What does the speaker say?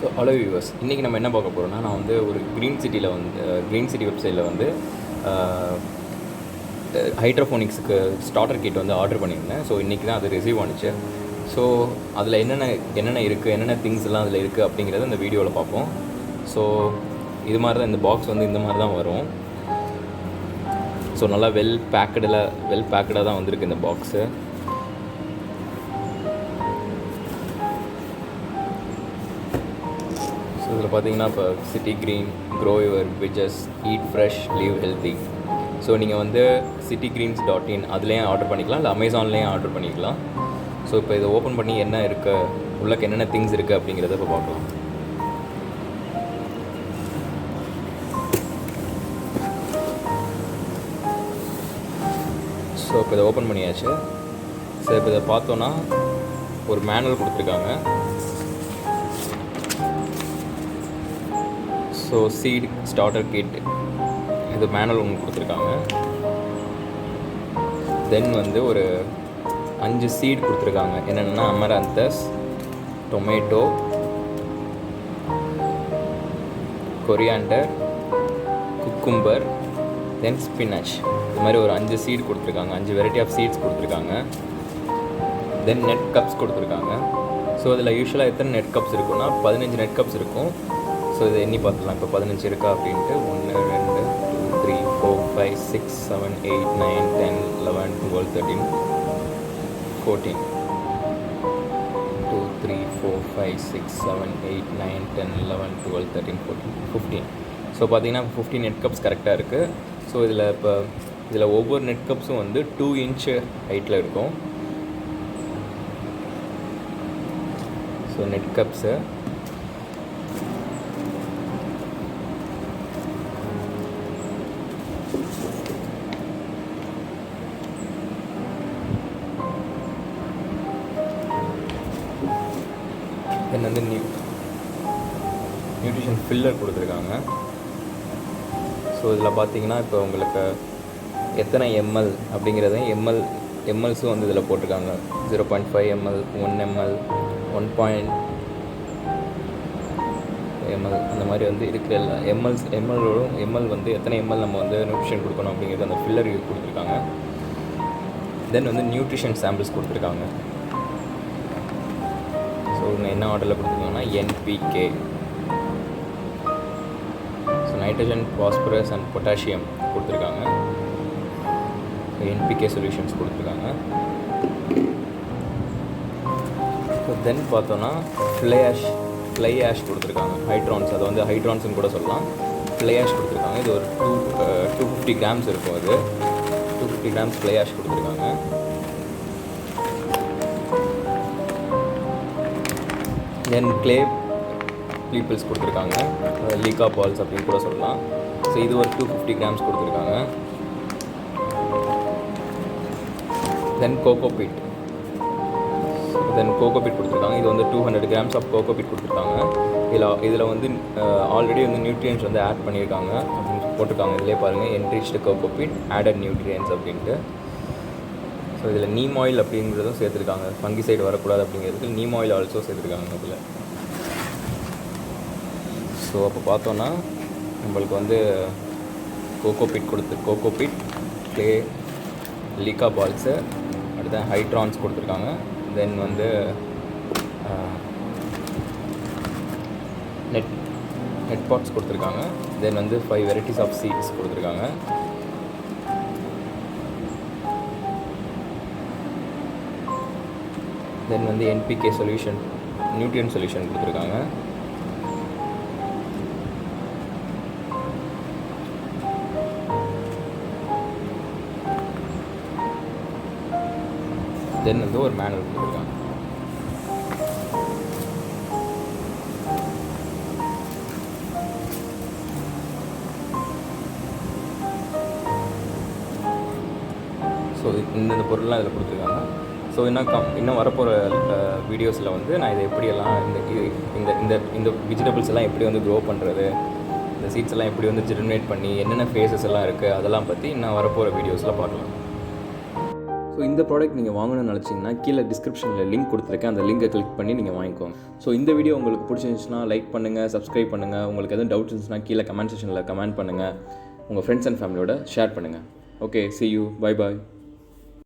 So hello viewers, இன்றைக்கி நம்ம என்ன பார்க்க போகிறோம்னா, நான் வந்து ஒரு க்ரீன் சிட்டி வெப்சைட்டில் வந்து ஹைட்ரோஃபோனிக்ஸுக்கு ஸ்டார்டர் கிட் வந்து ஆர்டர் பண்ணியிருந்தேன். ஸோ இன்றைக்கி தான் அது ரிசீவ் ஆனிச்சு. ஸோ அதில் என்னென்ன இருக்குது, என்னென்ன திங்ஸ் எல்லாம் அதில் இருக்குது அப்படிங்கிறத இந்த வீடியோவில் பார்ப்போம். ஸோ இது மாதிரி தான் இந்த பாக்ஸ் வந்து இந்த மாதிரி தான் வரும். ஸோ நல்லா வெல் பேக்கடாக தான் வந்திருக்கு இந்த பாக்ஸு. ஸோ இதில் பார்த்தீங்கன்னா இப்போ city green, grow your veggies, eat fresh, live healthy. So நீங்கள் வந்து citigreens.in அதுலேயும் ஆர்டர் பண்ணிக்கலாம், இல்லை அமேசான்லேயும் ஆர்டர் பண்ணிக்கலாம். ஸோ இப்போ இதை ஓப்பன் பண்ணி என்ன இருக்குது, உள்ளக்கு என்னென்ன திங்ஸ் இருக்குது அப்படிங்கிறத இப்போ பார்க்கலாம். ஸோ இப்போ இதை ஓப்பன் பண்ணியாச்சு. ஸோ இப்போ இதை பார்த்தோன்னா ஒரு மேனுவல் கொடுத்துருக்காங்க. ஸோ சீட் ஸ்டார்டர் கிட் இது மேனுவல் ஒன்று கொடுத்துருக்காங்க. தென் வந்து ஒரு 5 சீட் கொடுத்துருக்காங்க. என்னென்னா அமராந்தஸ், டொமேட்டோ, கொரியாண்டர், குக்கும்பர், தென் ஸ்பினச். இது மாதிரி ஒரு 5 சீட் கொடுத்துருக்காங்க. 5 வெரைட்டி ஆஃப் சீட்ஸ் கொடுத்துருக்காங்க. தென் நெட் கப்ஸ் கொடுத்துருக்காங்க. ஸோ இதில் யூஸ்வலாக எத்தனை நெட் கப்ஸ் இருக்குன்னா 15 நெட் கப்ஸ் இருக்கும். ஸோ இதை எண்ணி பார்த்துக்கலாம். இப்போ 15 இருக்கா அப்படின்ட்டு 1 2 3 4 5 6 7 8 9 10 11 12 13 14 2 3 4 5 6 7 8 9 10 11 12 13 14 15. ஸோ பார்த்தீங்கன்னா 15 நெட் கப்ஸ் கரெக்டாக இருக்குது. ஸோ இதில் ஒவ்வொரு நெட் கப்ஸும் வந்து 2 இன்ச்சு ஹைட்டில் இருக்கும். ஸோ நெட் கப்ஸு தென் வந்து நியூட்ரிஷன் ஃபில்லர் கொடுத்துருக்காங்க. ஸோ இதில் பார்த்தீங்கன்னா இப்போ உங்களுக்கு எத்தனை எம்எல் அப்படிங்கிறதையும் எம்எல்ஸும் வந்து இதில் போட்டிருக்காங்க. 0.5 ml, 1 ml, 1 ml அந்த மாதிரி வந்து இருக்கிற எல்லா எம்எல் வந்து எத்தனை எம்எல் நம்ம வந்து நியூட்ரிஷன் கொடுக்கணும் அப்படிங்கிறது அந்த ஃபில்லர் கொடுத்துருக்காங்க. தென் வந்து நியூட்ரிஷன் சாம்பிள்ஸ் கொடுத்துருக்காங்க. ஸோ என்ன ஆர்டரில் கொடுத்துருக்காங்கன்னா NPK, so nitrogen, phosphorus and potassium கொடுத்துருக்காங்க. NPK சொல்யூஷன்ஸ் கொடுத்துருக்காங்க. ஸோ தென் பார்த்தோன்னா ஃப்ளை ஆஷ் கொடுத்துருக்காங்க. ஹைட்ரான்ஸ், அதை வந்து ஹைட்ரான்ஸ்னு கூட சொல்லலாம். ஃப்ளை ஆஷ் கொடுத்துருக்காங்க. இது ஒரு 250 கிராம்ஸ் இருக்கும். அது 250 கிராம்ஸ் ஃப்ளை ஆஷ் கொடுத்துருக்காங்க. தென் கிளே பீப்பிள்ஸ் கொடுத்துருக்காங்க, லீக்கா பால்ஸ் அப்படின்னு கூட சொல்லலாம். ஸோ இது ஒரு 250 கிராம்ஸ் கொடுத்துருக்காங்க. தென் கோகோபீட் கொடுத்துருக்காங்க. இது வந்து 200 கிராம்ஸ் ஆஃப் கோகோபீட் கொடுத்துருக்காங்க. இதில் வந்து ஆல்ரெடி வந்து நியூட்ரியன்ஸ் வந்து ஆட் பண்ணியிருக்காங்க அப்படின்னு போட்டிருக்காங்க. இதிலே பாருங்கள், என்ரிச்டு கோகோபீட் ஆடட் நியூட்ரியன்ஸ் அப்படின்ட்டு. ஸோ இதில் நீம் ஆயில் அப்படிங்கிறதும் சேர்த்துருக்காங்க. ஃபங்கிசைடு வரக்கூடாது அப்படிங்கிறதுக்கு நீம் ஆயில் ஆல்சோ சேர்த்துருக்காங்க இதில். ஸோ அப்போ பார்த்தோன்னா நம்மளுக்கு வந்து கோகோபீட், கிளே, லீக்கா பால்ஸு, அடுத்த ஹைட்ரான்ஸ் கொடுத்துருக்காங்க. தென் வந்து நெட் பாட்ஸ் கொடுத்துருக்காங்க. தென் வந்து 5 வெரைட்டிஸ் ஆஃப் சீட்ஸ் கொடுத்துருக்காங்க. தென் வந்து NPK சொல்யூஷன், நியூட்ரியன் சொல்யூஷன் கொடுத்துருக்காங்க. தென் வந்து ஒரு மேனுவல் கொடுத்துருக்காங்க. ஸோ இந்த பொருள்லாம் இதில் கொடுத்துருக்காங்க. ஸோ இன்னும் வரப்போகிற வீடியோஸில் வந்து நான் இதை எப்படியெல்லாம் இந்த வெஜிடபிள்ஸ் எல்லாம் எப்படி வந்து க்ரோ பண்ணுறது, இந்த சீட்ஸ் எல்லாம் எப்படி வந்து ஜெர்மினேட் பண்ணி என்னென்ன ஃபேஸஸ் எல்லாம் இருக்குது அதெல்லாம் பற்றி இன்னும் வரப்போகிற வீடியோஸில் பார்க்கலாம். ஸோ இந்த ப்ராடக்ட் நீங்கள் வாங்கணும்னு நினச்சிங்கன்னா கீழே டிஸ்கிரிப்ஷனில் லிங்க் கொடுத்துருக்கேன், அந்த லிங்கை கிளிக் பண்ணி நீங்கள் வாங்கிக்கோங்க. ஸோ இந்த வீடியோ உங்களுக்கு பிடிச்சிருந்துச்சுன்னா லைக் பண்ணுங்கள், சப்ஸ்கிரைப் பண்ணுங்கள். உங்களுக்கு எதுவும் டவுட்ஸ் இருந்துச்சுன்னா கீழே கமெண்ட் செக்ஷனில் கமெண்ட் பண்ணுங்கள். உங்கள் ஃப்ரெண்ட்ஸ் அண்ட் ஃபேமிலியோட ஷேர் பண்ணுங்கள். Okay, see you, bye bye.